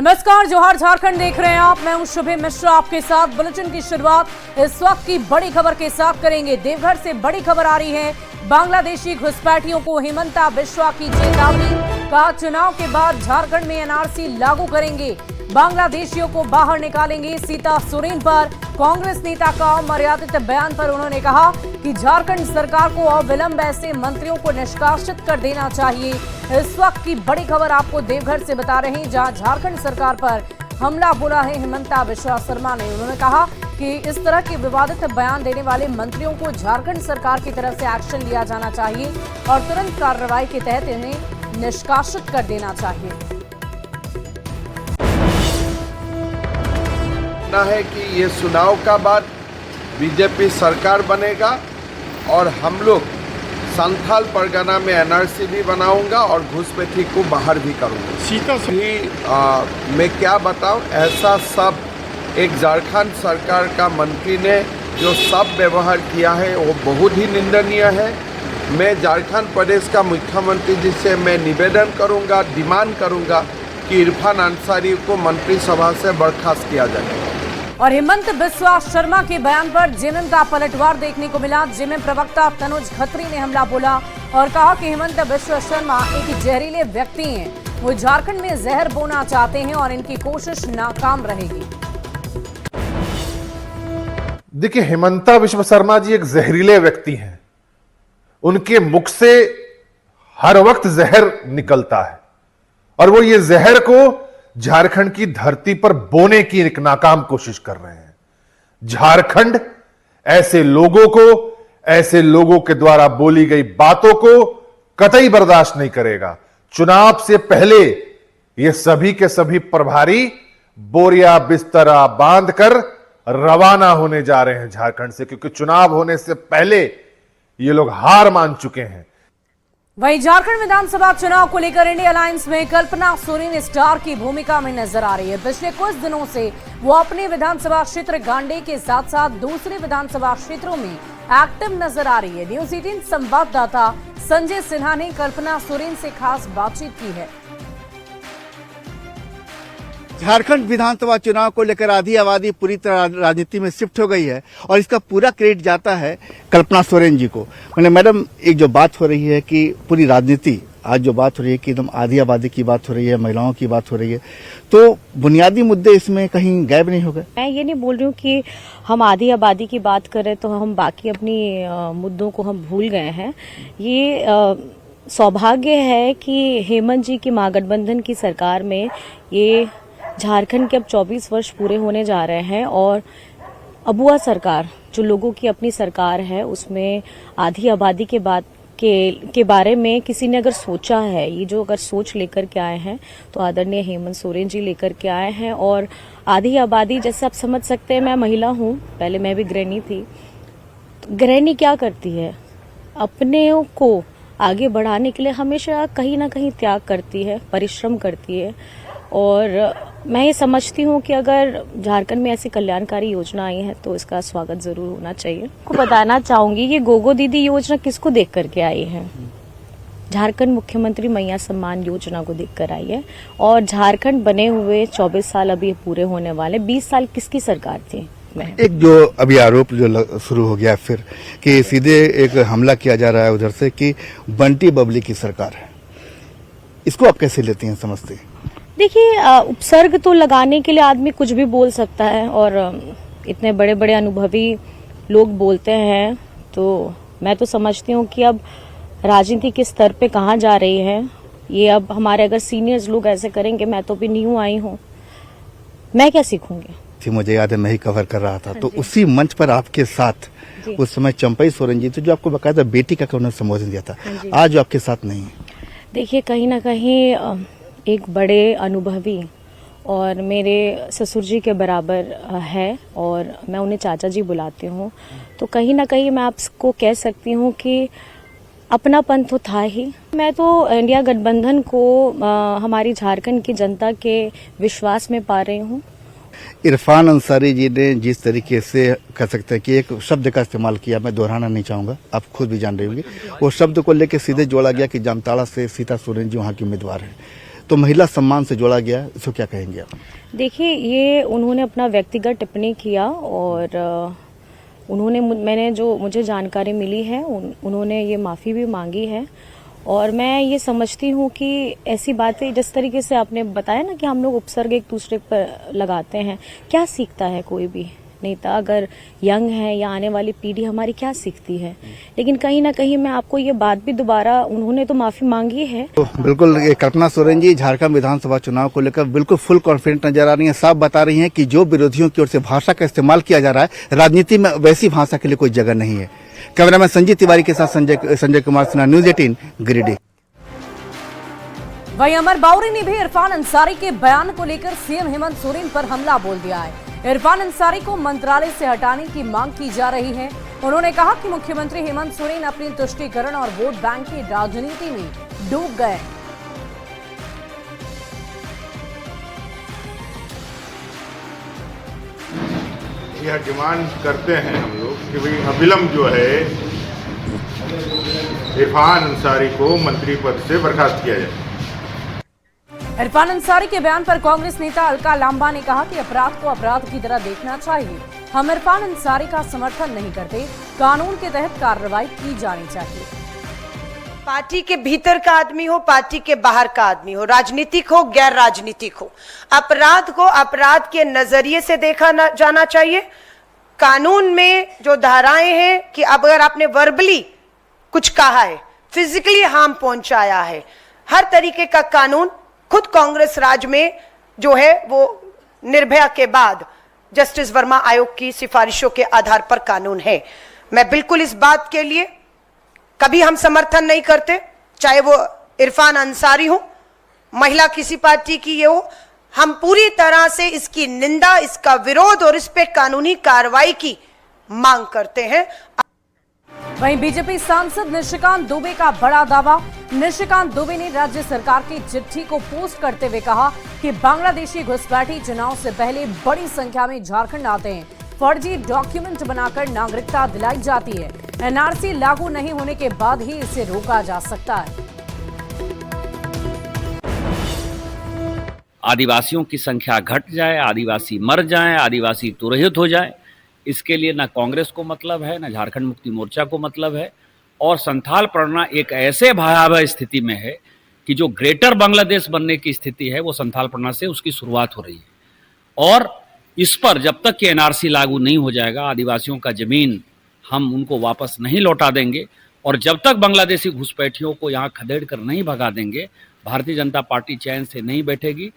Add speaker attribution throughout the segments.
Speaker 1: नमस्कार, जोहार झारखंड देख रहे हैं आप। मैं हूं शुभे मिश्रा, आपके साथ बुलेटिन की शुरुआत इस वक्त की बड़ी खबर के साथ करेंगे। देवघर से बड़ी खबर आ रही है। बांग्लादेशी घुसपैठियों को हिमंता बिश्वा की चेतावनी, कहा चुनाव के बाद झारखंड में एनआरसी लागू करेंगे, बांग्लादेशियों को बाहर निकालेंगे। सीता सोरेन पर कांग्रेस नेता का अमर्यादित बयान पर उन्होंने कहा कि झारखंड सरकार को अविलंब ऐसे मंत्रियों को निष्कासित कर देना चाहिए। इस वक्त की बड़ी खबर आपको देवघर से बता रहे हैं, जहां झारखंड सरकार पर हमला बोला है हिमंता बिश्वा शर्मा ने। उन्होंने कहा कि इस तरह के विवादित बयान देने वाले मंत्रियों को झारखंड सरकार की तरफ से एक्शन लिया जाना चाहिए और तुरंत कार्रवाई के तहत इन्हें निष्कासित कर देना चाहिए।
Speaker 2: है कि ये चुनाव का बाद बीजेपी सरकार बनेगा और हम लोग संथाल परगना में एनआरसी भी बनाऊंगा और घुसपैठी को बाहर भी करूंगा।
Speaker 3: सीता
Speaker 2: मैं क्या बताऊं, ऐसा सब एक झारखंड सरकार का मंत्री ने जो सब व्यवहार किया है वो बहुत ही निंदनीय है। मैं झारखंड प्रदेश का मुख्यमंत्री जी से मैं निवेदन करूंगा, डिमांड करूंगा कि इरफान अंसारी को मंत्रिसभा से बर्खास्त किया जाए।
Speaker 1: और हिमंत बिश्वा शर्मा के बयान पर जेएमएम का पलटवार देखने को मिला। जेएमएम प्रवक्ता तनुज खत्री ने हमला बोला और कहा कि हिमंत बिश्वा शर्मा एक जहरीले व्यक्ति हैं। वो झारखंड में जहर बोना चाहते हैं और इनकी कोशिश नाकाम रहेगी।
Speaker 3: देखिए, हिमंता बिश्वा शर्मा जी एक जहरीले व्यक्ति हैं। उनके मुख से हर वक्त जहर निकलता है और वो ये जहर को झारखंड की धरती पर बोने की एक नाकाम कोशिश कर रहे हैं। झारखंड ऐसे लोगों के द्वारा बोली गई बातों को कतई बर्दाश्त नहीं करेगा। चुनाव से पहले ये सभी के सभी प्रभारी बोरिया बिस्तरा बांधकर रवाना होने जा रहे हैं झारखंड से, क्योंकि चुनाव होने से पहले ये लोग हार मान चुके हैं।
Speaker 1: वहीं झारखंड विधानसभा चुनाव को लेकर इंडिया अलायंस में कल्पना सोरेन स्टार की भूमिका में नजर आ रही है। पिछले कुछ दिनों से वो अपने विधानसभा क्षेत्र गांडे के साथ साथ दूसरे विधानसभा क्षेत्रों में एक्टिव नजर आ रही है। न्यूज़ 18 संवाददाता संजय सिन्हा ने कल्पना सोरेन से खास बातचीत की है।
Speaker 4: झारखंड विधानसभा चुनाव को लेकर आधी आबादी पूरी तरह राजनीति में शिफ्ट हो गई है और इसका पूरा क्रेडिट जाता है कल्पना सोरेन जी को। मैडम, एक जो बात हो रही है कि पूरी राजनीति आज जो बात हो रही है कि एकदम आधी आबादी की बात हो रही है, महिलाओं की बात हो रही है, तो बुनियादी मुद्दे इसमें कहीं गायब नहीं हो गए?
Speaker 5: मैं ये नहीं बोल रही हूँ कि हम आधी आबादी की बात करें तो हम बाकी अपनी मुद्दों को हम भूल गए हैं। ये सौभाग्य है कि हेमंत जी की महागठबंधन की सरकार में ये झारखंड के अब 24 वर्ष पूरे होने जा रहे हैं और अबुआ सरकार जो लोगों की अपनी सरकार है उसमें आधी आबादी के बाद के बारे में किसी ने अगर सोचा है, ये जो अगर सोच लेकर के आए हैं तो आदरणीय हेमंत सोरेन जी लेकर के आए हैं। और आधी आबादी जैसे आप समझ सकते हैं, मैं महिला हूँ, पहले मैं भी गृहिणी थी। तो गृहिणी क्या करती है, अपने को आगे बढ़ाने के लिए हमेशा कहीं ना कहीं त्याग करती है, परिश्रम करती है। और मैं ये समझती हूँ कि अगर झारखंड में ऐसी कल्याणकारी योजना आई है तो इसका स्वागत जरूर होना चाहिए। आपको बताना चाहूंगी ये गोगो दीदी योजना किसको देख करके आई है? झारखंड मुख्यमंत्री मैया सम्मान योजना को देखकर आई है। और झारखंड बने हुए 24 साल अभी पूरे होने वाले, 20 साल किसकी सरकार थी?
Speaker 4: एक जो अभी आरोप जो शुरू हो गया फिर कि सीधे एक हमला किया जा रहा है उधर से कि बंटी बबली की सरकार है, इसको आप कैसे लेती हैं, समझते हैं?
Speaker 5: देखिए, उपसर्ग तो लगाने के लिए आदमी कुछ भी बोल सकता है और इतने बड़े बड़े अनुभवी लोग बोलते हैं, तो मैं तो समझती हूँ कि अब राजनीति के स्तर पे कहाँ जा रही है ये। अब हमारे अगर सीनियर्स लोग ऐसे करेंगे, मैं तो भी न्यू आई हूँ, मैं क्या सीखूंगी?
Speaker 4: मुझे याद है मैं ही कवर कर रहा था, तो उसी मंच पर आपके साथ उस समय चंपई सोरेन जी थे जो आपको बकायदा बेटी का उन्होंने संबोधन दिया था, आज जो आपके साथ नहीं है।
Speaker 5: देखिए, कहीं ना कहीं एक बड़े अनुभवी और मेरे ससुर जी के बराबर है और मैं उन्हें चाचा जी बुलाती हूँ, तो कहीं ना कहीं मैं आपको कह सकती हूँ कि अपनापन तो था ही। मैं तो इंडिया गठबंधन को हमारी झारखंड की जनता के विश्वास में पा रही हूँ।
Speaker 4: इरफान अंसारी जी ने जिस तरीके से कह सकते हैं कि एक शब्द का इस्तेमाल किया, मैं दोहराना नहीं चाहूंगा, आप खुद भी जान रही होंगी, वो शब्द को लेकर सीधे जोड़ा गया कि जामताड़ा से सीता सोरेन जी वहाँ की उम्मीदवार है। तो महिला सम्मान से जोड़ा गया, इसको क्या कहेंगे आप?
Speaker 5: देखिए, ये उन्होंने अपना व्यक्तिगत टिप्पणी किया और उन्होंने मैंने जो मुझे जानकारी मिली है उन्होंने ये माफ़ी भी मांगी है। और मैं ये समझती हूँ कि ऐसी बातें जिस तरीके से आपने बताया ना कि हम लोग उपसर्ग एक दूसरे पर लगाते हैं, क्या सीखता है कोई भी नेता अगर यंग है या आने वाली पीढ़ी हमारी क्या सीखती है। लेकिन कहीं ना कहीं मैं आपको ये बात भी दोबारा, उन्होंने तो माफ़ी मांगी है।
Speaker 4: तो बिल्कुल ये कल्पना सोरेन जी झारखंड विधानसभा चुनाव को लेकर बिल्कुल फुल कॉन्फिडेंट नजर आ रही हैं। साफ बता रही हैं कि जो विरोधियों की ओर से भाषा का इस्तेमाल किया जा रहा है, राजनीति में वैसी भाषा के लिए कोई जगह नहीं है। कैमरामैन संजीव तिवारी के साथ संजय कुमार सिन्हा, न्यूज 18 गिरिडीह।
Speaker 1: वहीं अमर बाउरी ने भी इरफान अंसारी के बयान को लेकर सीएम हेमंत सोरेन पर हमला बोल दिया है। इरफान अंसारी को मंत्रालय से हटाने की मांग की जा रही है। उन्होंने कहा कि मुख्यमंत्री हेमंत सोरेन अपनी तुष्टीकरण और वोट बैंक की राजनीति में डूब गए।
Speaker 6: यह डिमांड करते हैं हम लोग कि भाई अविलंब जो है इरफान अंसारी को मंत्री पद से बर्खास्त किया जाए।
Speaker 1: इरफान अंसारी के बयान पर कांग्रेस नेता अलका लांबा ने कहा कि अपराध को अपराध की तरह देखना चाहिए। हम इरफान अंसारी का समर्थन नहीं करते, कानून के तहत कार्रवाई की जानी चाहिए।
Speaker 7: पार्टी के भीतर का आदमी हो, पार्टी के बाहर का आदमी हो, राजनीतिक हो, गैर राजनीतिक हो, अपराध को अपराध के नजरिए से देखा जाना चाहिए। कानून में जो धाराएं हैं कि अगर आपने वर्बली कुछ कहा है, फिजिकली हार्म पहुंचाया है, हर तरीके का कानून खुद कांग्रेस राज में जो है वो निर्भया के बाद जस्टिस वर्मा आयोग की सिफारिशों के आधार पर कानून है। मैं बिल्कुल इस बात के लिए कभी हम समर्थन नहीं करते, चाहे वो इरफान अंसारी हो, महिला किसी पार्टी की ये हो, हम पूरी तरह से इसकी निंदा, इसका विरोध और इस पे कानूनी कार्रवाई की मांग करते हैं।
Speaker 1: वहीं बीजेपी सांसद निशिकांत दुबे का बड़ा दावा। निशिकांत दुबे ने राज्य सरकार की चिट्ठी को पोस्ट करते हुए कहा कि बांग्लादेशी घुसपैठी चुनाव से पहले बड़ी संख्या में झारखंड आते हैं, फर्जी डॉक्यूमेंट बनाकर नागरिकता दिलाई जाती है। एनआरसी लागू नहीं होने के बाद ही इसे रोका जा सकता है।
Speaker 8: आदिवासियों की संख्या घट जाए, आदिवासी मर जाएं, आदिवासी तुरहित हो जाए, इसके लिए ना कांग्रेस को मतलब है, ना झारखंड मुक्ति मोर्चा को मतलब है। और संथाल परगना एक ऐसे भयावह स्थिति में है कि जो ग्रेटर बांग्लादेश बनने की स्थिति है वो संथाल परगना से उसकी शुरुआत हो रही है। और इस पर जब तक कि एनआरसी लागू नहीं हो जाएगा, आदिवासियों का जमीन हम उनको वापस नहीं लौटा देंगे, और जब तक बांग्लादेशी घुसपैठियों को यहाँ खदेड़ कर नहीं भगा देंगे, भारतीय जनता पार्टी चैन से नहीं बैठेगी।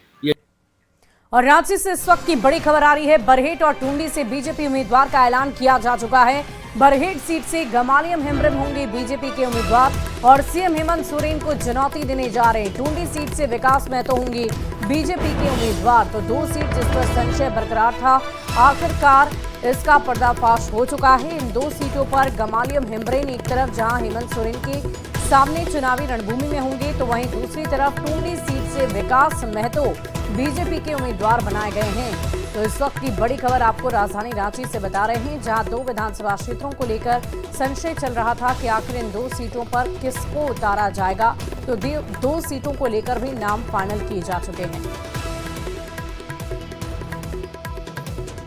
Speaker 1: और रांची से इस वक्त की बड़ी खबर आ रही है। बरहेट और टुंडी से बीजेपी उम्मीदवार का ऐलान किया जा चुका है। बरहेट सीट से गमालियम हेम्ब्रम होंगे बीजेपी के उम्मीदवार और सीएम हेमंत सोरेन को चुनौती देने जा रहे हैं। टुंडी सीट से विकास महतो होंगी बीजेपी के उम्मीदवार। तो 2 सीट जिस पर संशय बरकरार था, आखिरकार इसका पर्दाफाश हो चुका है। इन 2 सीटों पर गमालियम हेम्ब्रम एक तरफ जहां हेमंत सोरेन के सामने चुनावी रणभूमि में होंगे, तो वहीं दूसरी तरफ टुंडी सीट से विकास महतो बीजेपी के उम्मीदवार बनाए गए हैं। तो इस वक्त की बड़ी खबर आपको राजधानी रांची से बता रहे हैं, जहां 2 विधानसभा क्षेत्रों को लेकर संशय चल रहा था कि आखिर इन 2 सीटों पर किसको उतारा जाएगा। तो 2 सीटों को लेकर भी नाम फाइनल किए जा चुके हैं।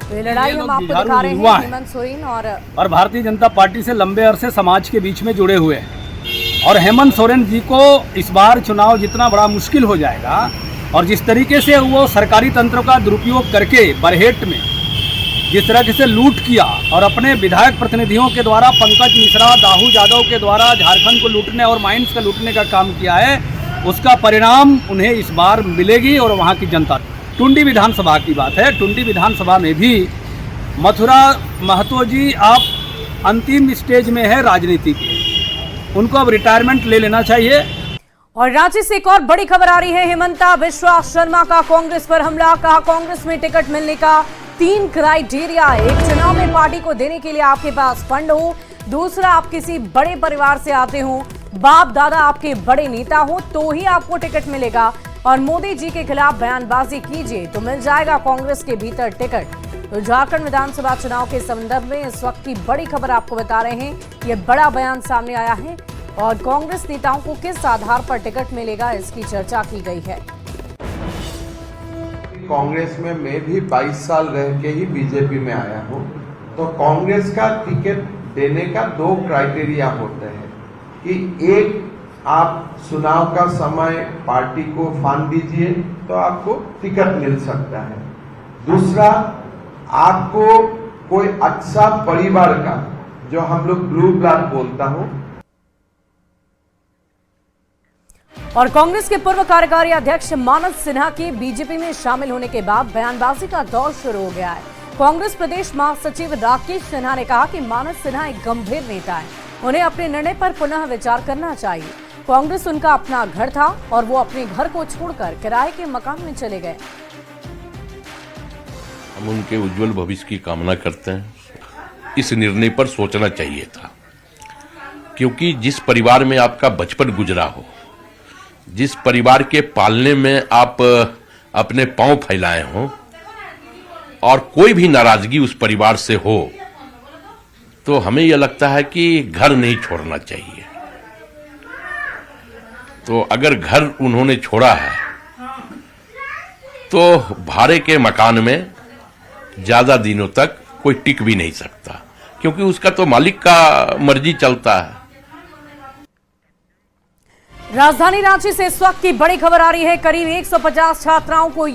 Speaker 1: तो ये लड़ाई हम आपको दिखा रहे हैं हेमंत सोरेन और
Speaker 9: भारतीय जनता पार्टी से लंबे अरसे समाज के बीच में जुड़े हुए हैं। और हेमंत सोरेन जी को इस बार चुनाव जितना बड़ा मुश्किल हो जाएगा, और जिस तरीके से वो सरकारी तंत्र का दुरुपयोग करके बरहेट में जिस तरह से लूट किया और अपने विधायक प्रतिनिधियों के द्वारा पंकज मिश्रा, दाहू यादव के द्वारा झारखंड को लूटने और माइंस का लूटने का काम किया है, उसका परिणाम उन्हें इस बार मिलेगी। और वहाँ की जनता, टुंडी विधानसभा की बात है, टुंडी विधानसभा में भी मथुरा महतो जी आप अंतिम स्टेज में है राजनीति की, उनको अब रिटायरमेंट ले लेना चाहिए।
Speaker 1: और रांची से एक और बड़ी खबर आ रही है। हेमंता बिश्वा शर्मा का कांग्रेस पर हमला। कहा कांग्रेस में टिकट मिलने का 3 क्राइटेरिया है। एक, चुनाव में पार्टी को देने के लिए आपके पास फंड हो। दूसरा, आप किसी बड़े परिवार से आते हो, बाप दादा आपके बड़े नेता हो, तो ही आपको टिकट मिलेगा। और मोदी जी के खिलाफ बयानबाजी कीजिए तो मिल जाएगा कांग्रेस के भीतर टिकट। तो झारखंड विधानसभा चुनाव के संदर्भ में इस वक्त की बड़ी खबर आपको बता रहे हैं। ये बड़ा बयान सामने आया है और कांग्रेस नेताओं को किस आधार पर टिकट मिलेगा, इसकी चर्चा की गई है।
Speaker 2: कांग्रेस में मैं भी 22 साल रह के ही बीजेपी में आया हूँ। तो कांग्रेस का टिकट देने का 2 क्राइटेरिया होते हैं कि एक, आप चुनाव का समय पार्टी को फांड दीजिए तो आपको टिकट मिल सकता है। दूसरा, आपको कोई अच्छा परिवार का, जो हम लोग ब्लू ब्लड बोलता हूँ।
Speaker 1: और कांग्रेस के पूर्व कार्यकारी अध्यक्ष मानस सिन्हा के बीजेपी में शामिल होने के बाद बयानबाजी का दौर शुरू हो गया है। कांग्रेस प्रदेश महासचिव राकेश सिन्हा ने कहा कि मानस सिन्हा एक गंभीर नेता है, उन्हें अपने निर्णय पर पुनः विचार करना चाहिए। कांग्रेस उनका अपना घर था और वो अपने घर को छोड़कर किराए के मकान में चले गए।
Speaker 10: हम उनके उज्जवल भविष्य की कामना करते हैं। इस निर्णय पर सोचना चाहिए था, क्योंकि जिस परिवार में आपका बचपन गुजरा हो, जिस परिवार के पालने में आप अपने पांव फैलाए हों और कोई भी नाराजगी उस परिवार से हो, तो हमें यह लगता है कि घर नहीं छोड़ना चाहिए। तो अगर घर उन्होंने छोड़ा है तो भाड़े के मकान में ज्यादा दिनों तक कोई टिक भी नहीं सकता, क्योंकि उसका तो मालिक का मर्जी चलता है।
Speaker 1: राजधानी रांची से इस वक्त की बड़ी खबर आ रही है। करीब 150 छात्राओं को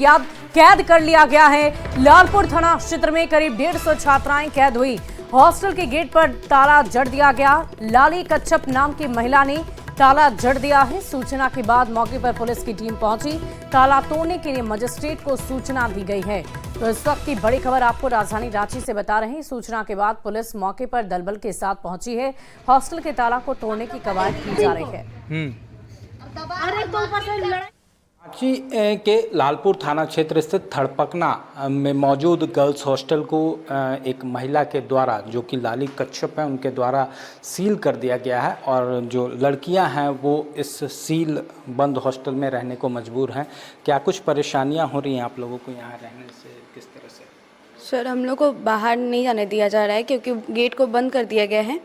Speaker 1: कैद कर लिया गया है। लालपुर थाना क्षेत्र में करीब 150 छात्राएं कैद हुई। हॉस्टल के गेट पर ताला जड़ दिया गया। लाली कच्छप नाम की महिला ने ताला जड़ दिया है। सूचना के बाद मौके पर पुलिस की टीम पहुंची। ताला तोड़ने के लिए मजिस्ट्रेट को सूचना दी गई है। तो इस वक्त की बड़ी खबर आपको राजधानी रांची से बता रहे हैं। सूचना के बाद पुलिस मौके पर दलबल के साथ पहुंची है। हॉस्टल के ताला को तोड़ने की कवायद की जा रही है।
Speaker 11: रांची के लालपुर थाना क्षेत्र स्थित थड़पकना में मौजूद गर्ल्स हॉस्टल को एक महिला के द्वारा, जो कि लाली कच्छप है, उनके द्वारा सील कर दिया गया है और जो लड़कियां हैं वो इस सील बंद हॉस्टल में रहने को मजबूर हैं। क्या कुछ परेशानियां हो रही हैं आप लोगों को यहाँ रहने से, किस तरह से?
Speaker 12: सर, हम लोग को बाहर नहीं जाने दिया जा रहा है क्योंकि गेट को बंद कर दिया गया है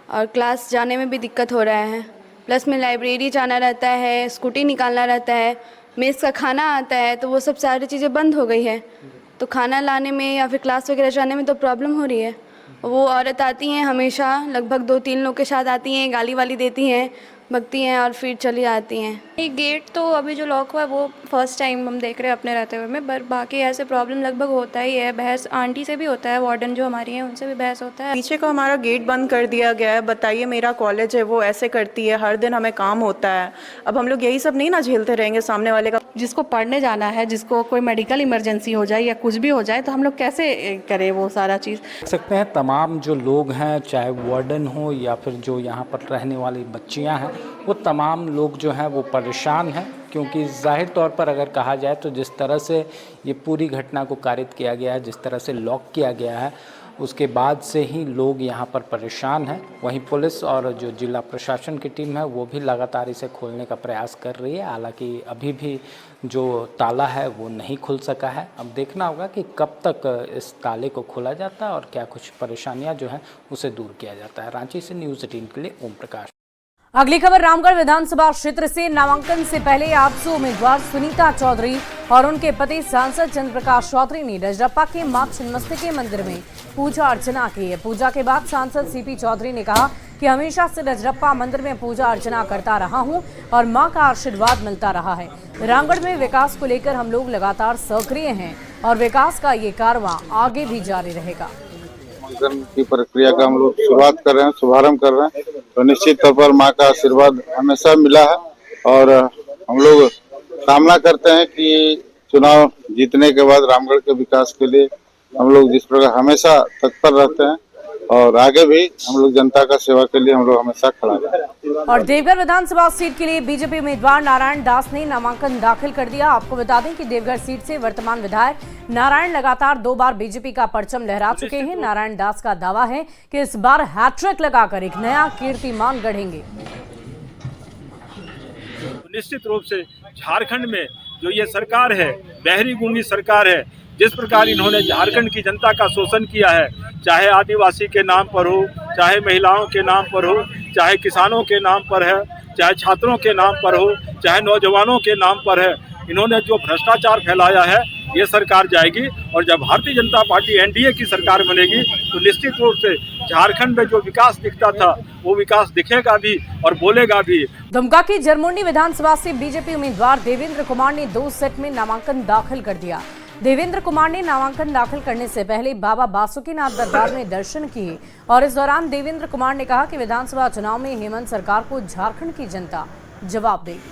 Speaker 12: और क्लास जाने में भी दिक्कत हो रहा है। प्लस में लाइब्रेरी जाना रहता है, स्कूटी निकालना रहता है, मेस का खाना आता है, तो वो सब सारी चीज़ें बंद हो गई है। तो खाना लाने में या फिर क्लास वगैरह जाने में तो प्रॉब्लम हो रही है। वो औरत आती हैं हमेशा, लगभग 2-3 लोग के साथ आती हैं, गाली वाली देती हैं, भगती हैं और फिर चली आती हैं।
Speaker 13: ये गेट तो अभी जो लॉक हुआ है वो फर्स्ट टाइम हम देख रहे हैं अपने रहते हुए में, पर बाकी ऐसे प्रॉब्लम लगभग होता ही है। बहस आंटी से भी होता है, वार्डन जो हमारी हैं उनसे भी बहस होता है।
Speaker 14: पीछे का हमारा गेट बंद कर दिया गया है। बताइए, मेरा कॉलेज है, वो ऐसे करती है, हर दिन हमें काम होता है। अब हम लोग यही सब नहीं ना झेलते रहेंगे सामने वाले का।
Speaker 15: जिसको पढ़ने जाना है, जिसको कोई मेडिकल इमरजेंसी हो जाए या कुछ भी हो जाए, तो हम लोग कैसे करें वो सारा चीज़।
Speaker 11: देख सकते हैं तमाम जो लोग हैं, चाहे वार्डन हो या फिर जो यहाँ पर रहने वाली बच्चियाँ हैं, वो तमाम लोग जो हैं वो परेशान हैं। क्योंकि जाहिर तौर पर अगर कहा जाए तो जिस तरह से ये पूरी घटना को कारित किया गया है, जिस तरह से लॉक किया गया है, उसके बाद से ही लोग यहाँ पर परेशान हैं। वहीं पुलिस और जो जिला प्रशासन की टीम है वो भी लगातार इसे खोलने का प्रयास कर रही है। हालांकि अभी भी जो ताला है वो नहीं खुल सका है। अब देखना होगा कि कब तक इस ताले को खोला जाता है और क्या कुछ परेशानियाँ जो हैं उसे दूर किया जाता है। रांची से न्यूज़ 18 के लिए ओम प्रकाश।
Speaker 1: अगली खबर रामगढ़ विधानसभा क्षेत्र से। नामांकन से पहले आजसू उम्मीदवार सुनीता चौधरी और उनके पति सांसद चंद्र प्रकाश चौधरी ने रजरप्पा के मां छिन्नमस्तिके मंदिर में पूजा अर्चना की है। पूजा के बाद सांसद सीपी चौधरी ने कहा कि हमेशा से रजरप्पा मंदिर में पूजा अर्चना करता रहा हूं और मां का आशीर्वाद मिलता रहा है। रामगढ़ में विकास को लेकर हम लोग लगातार सक्रिय हैं और विकास का ये कारवां आगे भी जारी रहेगा।
Speaker 6: नामांकन की प्रक्रिया का हम लोग शुरुआत कर रहे हैं, शुभारंभ कर रहे हैं, तो निश्चित तौर पर माँ का आशीर्वाद हमेशा मिला है और हम लोग कामना करते हैं कि चुनाव जीतने के बाद रामगढ़ के विकास के लिए हम लोग जिस प्रकार हमेशा तत्पर रहते हैं और आगे भी हम लोग जनता का सेवा के लिए हम लोग हमेशा खड़ा रहें।
Speaker 1: और देवघर विधानसभा सीट के लिए बीजेपी उम्मीदवार नारायण दास ने नामांकन दाखिल कर दिया। आपको बता दें कि देवघर सीट से वर्तमान विधायक नारायण लगातार 2 बार बीजेपी का परचम लहरा चुके हैं। नारायण दास का दावा है कि इस बार हैट्रिक लगाकर एक नया कीर्तिमान गढ़ेंगे।
Speaker 16: निश्चित रूप से झारखंड में जो ये सरकार है, बहरी गूंगी सरकार है, जिस प्रकार इन्होंने झारखंड की जनता का शोषण किया है, चाहे आदिवासी के नाम पर हो, चाहे महिलाओं के नाम पर हो, चाहे किसानों के नाम पर है, चाहे छात्रों के नाम पर हो, चाहे नौजवानों के नाम पर है, इन्होंने जो भ्रष्टाचार फैलाया है ये सरकार जाएगी। और जब भारतीय जनता पार्टी एनडीए की सरकार बनेगी तो निश्चित रूप से झारखंड में जो विकास दिखता था वो विकास दिखेगा भी और बोलेगा भी।
Speaker 1: दुमका की जरमुंडी विधानसभा से बीजेपी उम्मीदवार देवेंद्र कुमार ने 2 सेट में नामांकन दाखिल कर दिया। देवेंद्र कुमार ने नामांकन दाखिल करने से पहले बाबा बासुकीनाथ दरबार में दर्शन किए और इस दौरान देवेंद्र कुमार ने कहा कि विधानसभा चुनाव में हेमंत सरकार को झारखंड की जनता जवाब देगी।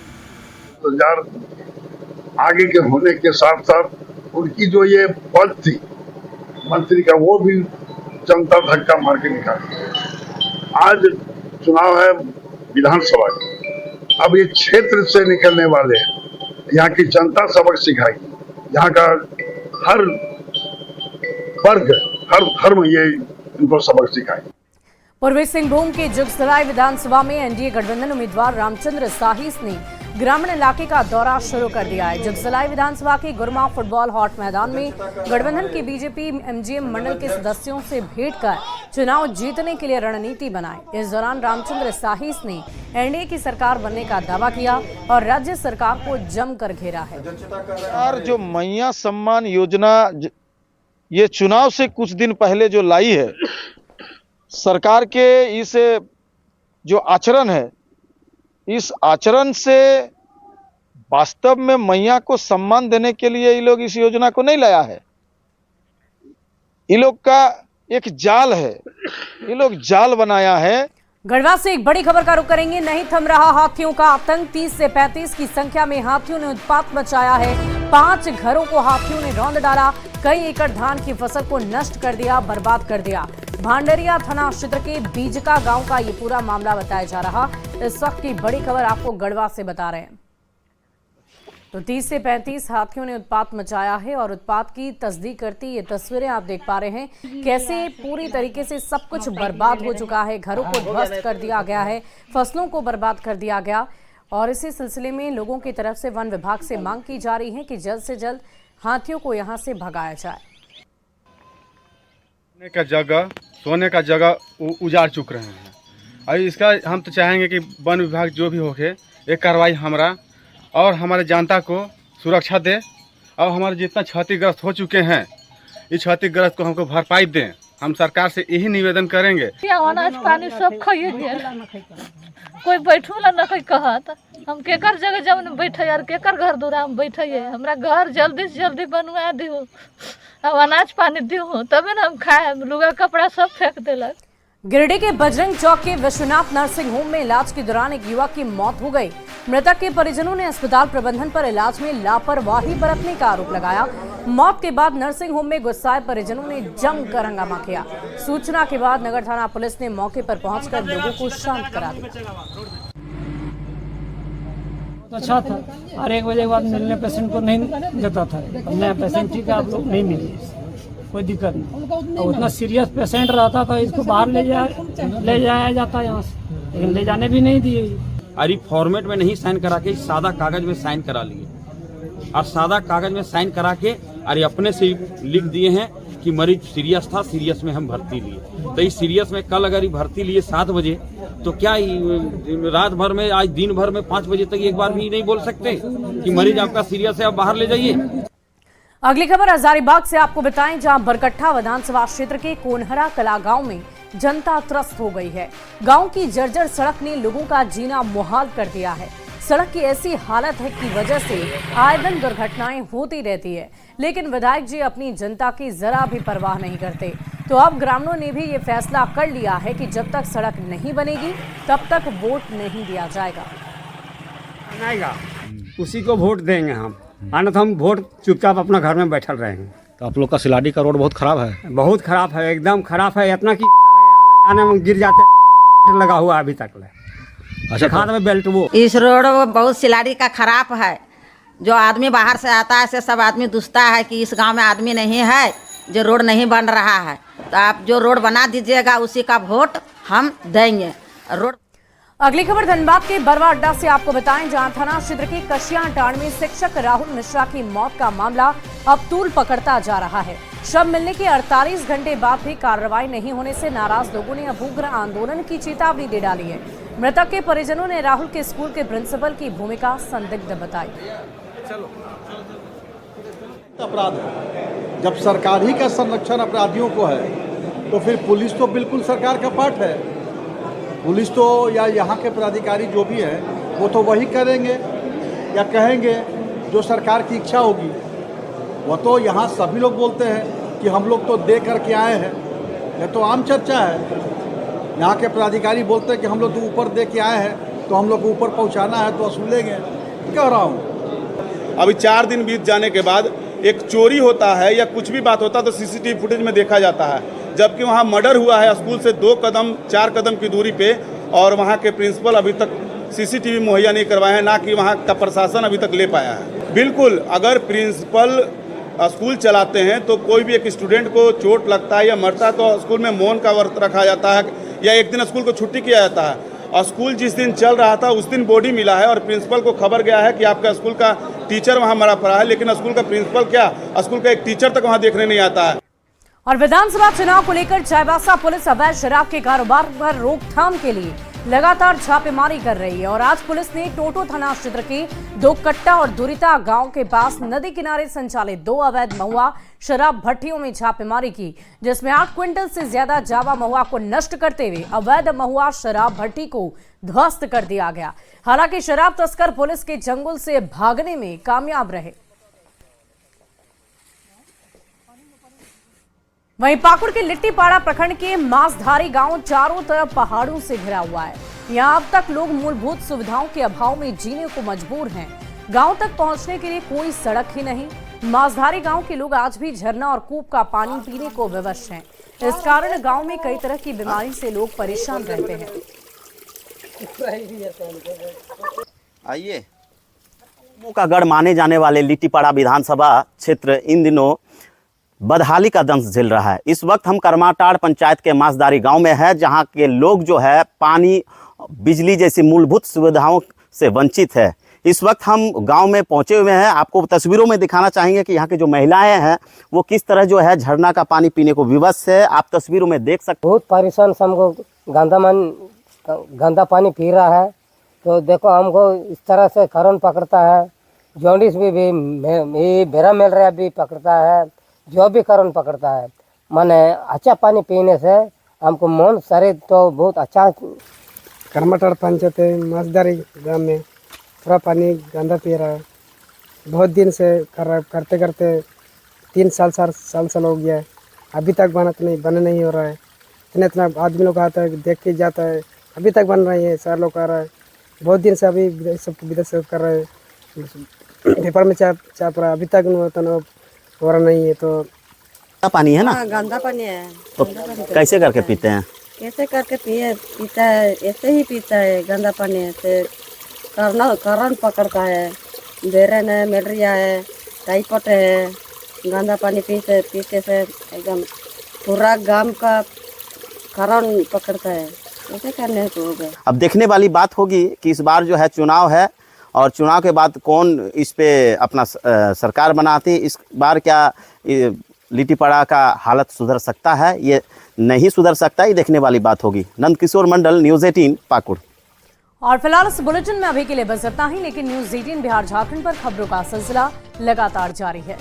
Speaker 17: आगे के होने के साथ साथ उनकी जो ये पद थी मंत्री का वो भी जनता धक्का मार के निकाली। आज चुनाव है विधानसभा का, अब ये क्षेत्र से निकलने वाले हैं, यहाँ की जनता सबक सिखाएगी, यहाँ का हर वर्ग हर धर्म ये इनको सबक सिखाएगी।
Speaker 1: पूर्वी सिंहभूम के जुगसराय विधानसभा में एनडीए गठबंधन उम्मीदवार रामचंद्र साहिस ने ग्रामीण इलाके का दौरा शुरू कर दिया है। जुगसराय विधानसभा के गुरमा फुटबॉल हॉट मैदान में गठबंधन के बीजेपी एमजीएम मंडल के सदस्यों से भेंट कर चुनाव जीतने के लिए रणनीति बनाई। इस दौरान रामचंद्र साहिस ने एनडीए की सरकार बनने का दावा किया और राज्य सरकार को जमकर घेरा है।
Speaker 18: सरकार जो मैया सम्मान योजना ये चुनाव से कुछ दिन पहले जो लाई है, सरकार के इस जो आचरण है, इस आचरण से वास्तव में मैया को सम्मान देने के लिए ये लोग इस योजना को नहीं लाया है। ये लोग का एक जाल है, ये लोग जाल बनाया है।
Speaker 1: गढ़वा से एक बड़ी खबर का रुख करेंगे। नहीं थम रहा हाथियों का आतंक। 30 से 35 की संख्या में हाथियों ने उत्पात मचाया है। 5 घरों को हाथियों ने रौंद डाला। कई एकड़ धान की फसल को नष्ट कर दिया, बर्बाद कर दिया। भांडरिया थाना क्षेत्र के बीजका गांव का ये पूरा मामला बताया जा रहा। इस वक्त की बड़ी खबर आपको गढ़वा से बता रहे हैं। तो 30 से 35 हाथियों ने उत्पात मचाया है और उत्पात की तस्दीक करती ये तस्वीरें आप देख पा रहे हैं। कैसे पूरी तरीके से सब कुछ बर्बाद हो चुका है। घरों को ध्वस्त कर दिया गया है, फसलों को बर्बाद कर दिया गया। और इसी सिलसिले में लोगों की तरफ से वन विभाग से मांग की जा रही है कि जल्द से जल्द हाथियों को यहाँ से भगाया जाए।
Speaker 19: सोने का जगह उजाड़ चुक रहे हैं। और इसका हम तो चाहेंगे कि वन विभाग जो भी होके एक कार्रवाई हमारा और हमारे जनता को सुरक्षा दे और हमारे जितना क्षतिग्रस्त हो चुके हैं इस क्षतिग्रस्त को हमको भरपाई दें। हम सरकार से यही निवेदन करेंगे।
Speaker 20: अनाज पानी सब खाइए गेल, कोई बैठू ला न कोई कहत। हम केकर जगह जब बैठे यार केकर घर दूरा में बैठे। हमरा घर जल्दी से जल्दी बनवा दियो, अब अनाज पानी दियो तबे न हम खाए। लुगा कपड़ा सब फेंक देलक।
Speaker 1: गिरिडीह के बजरंग चौक के विश्वनाथ नर्सिंग होम में इलाज के दौरान एक युवक की मौत हो गई। मृतक के परिजनों ने अस्पताल प्रबंधन पर इलाज में लापरवाही बरतने का आरोप लगाया। मौत के बाद नर्सिंग होम में गुस्साए परिजनों ने जमकर हंगामा किया। सूचना के बाद नगर थाना पुलिस ने मौके पर पहुंचकर लोगों को शांत करा दिया।
Speaker 21: अच्छा था और 1 बजे के बाद मिलने पेशेंट को नहीं देता था। नया पेशेंट ठीक है, आप लोग नहीं मिले, कोई दिक्कत नहीं। और उतना सीरियस पेशेंट रहता था इसको बाहर ले जाया जाता यहाँ से, लेकिन ले जाने भी नहीं दिए।
Speaker 22: अरे फॉर्मेट में नहीं साइन करा के सादा कागज में साइन करा लिए और सादा कागज में साइन करा के अरे अपने से लिख दिए हैं कि मरीज सीरियस था, सीरियस में हम भर्ती लिए। तो इस सीरियस में कल अगर भर्ती लिए 7 बजे तो क्या रात भर में आज दिन भर में 5 बजे तक एक बार भी नहीं बोल सकते कि मरीज आपका सीरियस है, आप बाहर ले जाइए।
Speaker 1: अगली खबर हजारीबाग से आपको बताएं, जहां बरकट्ठा विधानसभा क्षेत्र के कोनहरा कला गांव में जनता त्रस्त हो गई है। गांव की जर्जर सड़क ने लोगों का जीना मुहाल कर दिया है। सड़क की ऐसी हालत है की वजह से आए दिन दुर्घटनाएं होती रहती है, लेकिन विधायक जी अपनी जनता की जरा भी परवाह नहीं करते। तो अब ग्रामीणों ने भी ये फैसला कर लिया है कि जब तक सड़क नहीं बनेगी तब तक वोट नहीं दिया जाएगा।
Speaker 23: उसी को वोट देंगे हम, आना तो हम वोट चुपचाप अपना घर में बैठल रहेंगे।
Speaker 24: तो आप लोग का सिलाडी का रोड बहुत खराब है।
Speaker 23: बहुत खराब है, एकदम खराब है। इतना कि आने जाने में गिर जाते हैं, लगा हुआ अभी तक।
Speaker 24: अच्छा,
Speaker 23: खाद में बेल्ट वो
Speaker 25: इस रोड बहुत सिलाड़ी का खराब है। जो आदमी बाहर से आता है से सब आदमी दुस्ता है कि इस गांव में आदमी नहीं है, जो रोड नहीं बन रहा है। तो आप जो रोड बना दीजिएगा उसी का वोट हम देंगे। रोड
Speaker 1: अगली खबर धनबाद के बरवा अड्डा से आपको बताएं, जहां थाना क्षेत्र के कशियाटांड में शिक्षक राहुल मिश्रा की मौत का मामला अब तूल पकड़ता जा रहा है। शव मिलने के 48 घंटे बाद भी कार्रवाई नहीं होने से नाराज लोगों ने अब उग्र आंदोलन की चेतावनी दे डाली है। मृतक के परिजनों ने राहुल के स्कूल के प्रिंसिपल की भूमिका संदिग्ध बताई।
Speaker 18: अपराध है। जब सरकार ही का संरक्षण अपराधियों को है तो फिर पुलिस तो बिल्कुल सरकार का पार्ट है। पुलिस तो या यहाँ के पदाधिकारी जो भी हैं वो तो वही करेंगे या कहेंगे जो सरकार की इच्छा होगी। वह तो यहाँ सभी लोग बोलते हैं कि हम लोग तो दे करके आए हैं, यह तो आम चर्चा है। यहाँ के पदाधिकारी बोलते हैं कि हम लोग तो ऊपर दे के आए हैं, तो हम लोग को ऊपर पहुँचाना है तो वसूलेंगे। कह रहा हूँ
Speaker 3: अभी 4 दिन बीत जाने के बाद एक चोरी होता है या कुछ भी बात होता है तो सीसीटीवी फुटेज में देखा जाता है, जबकि वहाँ मर्डर हुआ है स्कूल से 2-4 कदम की दूरी पे, और वहाँ के प्रिंसिपल अभी तक सीसीटीवी मुहैया नहीं करवाए हैं, ना कि वहाँ का प्रशासन अभी तक ले पाया है। बिल्कुल, अगर प्रिंसिपल स्कूल चलाते हैं तो कोई भी एक स्टूडेंट को चोट लगता है या मरता है तो स्कूल में मौन का व्रत रखा जाता है या एक दिन स्कूल को छुट्टी किया जाता है। और स्कूल जिस दिन चल रहा था उस दिन बॉडी मिला है और प्रिंसिपल को खबर गया है कि आपका स्कूल का टीचर वहाँ मरा पड़ा है, लेकिन स्कूल का प्रिंसिपल क्या, स्कूल का एक टीचर तक वहाँ देखने नहीं आता है।
Speaker 1: और विधानसभा चुनाव को लेकर चाईबासा पुलिस अवैध शराब के कारोबार पर रोकथाम के लिए लगातार छापेमारी कर रही है। और आज पुलिस ने टोटो थाना क्षेत्र के 2 कट्टा और दुरिता गांव के पास नदी किनारे संचालित 2 अवैध महुआ शराब भट्टियों में छापेमारी की, जिसमें 8 क्विंटल से ज्यादा जावा महुआ को नष्ट करते हुए अवैध महुआ शराब भट्टी को ध्वस्त कर दिया गया। हालांकि शराब तस्कर पुलिस के चंगुल से भागने में कामयाब रहे। वहीं पाकुड़ के लिट्टीपाड़ा प्रखंड के मांसधारी गांव चारों तरफ पहाड़ों से घिरा हुआ है। यहां अब तक लोग मूलभूत सुविधाओं के अभाव में जीने को मजबूर हैं। गांव तक पहुंचने के लिए कोई सड़क ही नहीं। मांसधारी गांव के लोग आज भी झरना और कूप का पानी पीने को विवश हैं। इस कारण गांव में कई तरह की बीमारी से लोग परेशान रहते हैं।
Speaker 4: आइए, का गढ़ माने जाने वाले लिट्टीपाड़ा विधानसभा क्षेत्र इन दिनों बदहाली का दंश झेल रहा है। इस वक्त हम करमाटाड़ पंचायत के मांसधारी गांव में है, जहां के लोग जो है पानी, बिजली जैसी मूलभूत सुविधाओं से वंचित है। इस वक्त हम गांव में पहुंचे हुए हैं। आपको तस्वीरों में दिखाना चाहेंगे कि यहाँ की जो महिलाएं हैं वो किस तरह जो है झरना का पानी पीने को विवश है। आप तस्वीरों में देख सकते।
Speaker 5: बहुत परेशान, हमको गंदा पानी पी रहा है। तो देखो, हमको इस तरह से करंट पकड़ता है, जॉन्डिस भी बेरा मिल रहा भी पकड़ता है, जो भी करंट पकड़ता है। माने अच्छा पानी पीने से हमको मन शरीर तो बहुत अच्छा।
Speaker 7: करमाटाड़ पंचायत मांसधारी गांव में पूरा पानी गंदा पी रहा है। बहुत दिन से करते करते 3 साल हो गया है, अभी तक बना नहीं हो रहा है। इतना आदमी लोग आता है, देख के जाता है, अभी तक बन रही है। 4 लोग आ रहा है, बहुत दिन से अभी विदेश कर रहे हैं, पेपर में चाप रहा है, अभी तक हो रहा नहीं है। तो
Speaker 4: पानी है ना,
Speaker 5: गंदा पानी है।
Speaker 4: तो कैसे करके पीते हैं?
Speaker 5: कैसे करके पीता है, ऐसे ही पीता है। गंदा पानी से करंट पकड़ता है, बेरन है, मलेरिया है, टाइफाइड है। गंदा पानी पीते से एकदम पूरा गांव का करंट पकड़ता है। ऐसे करने को हो गया।
Speaker 4: अब देखने वाली बात होगी कि इस बार जो है चुनाव है और चुनाव के बाद कौन इस पे अपना सरकार बनाती है। इस बार क्या लिट्टीपाड़ा का हालत सुधर सकता है, ये नहीं सुधर सकता, ये देखने वाली बात होगी। नंदकिशोर मंडल, न्यूज़ 18 पाकुड़।
Speaker 1: और फिलहाल इस बुलेटिन में अभी के लिए बस इतना ही, लेकिन न्यूज़ 18 बिहार झारखंड पर खबरों का सिलसिला लगातार जारी है।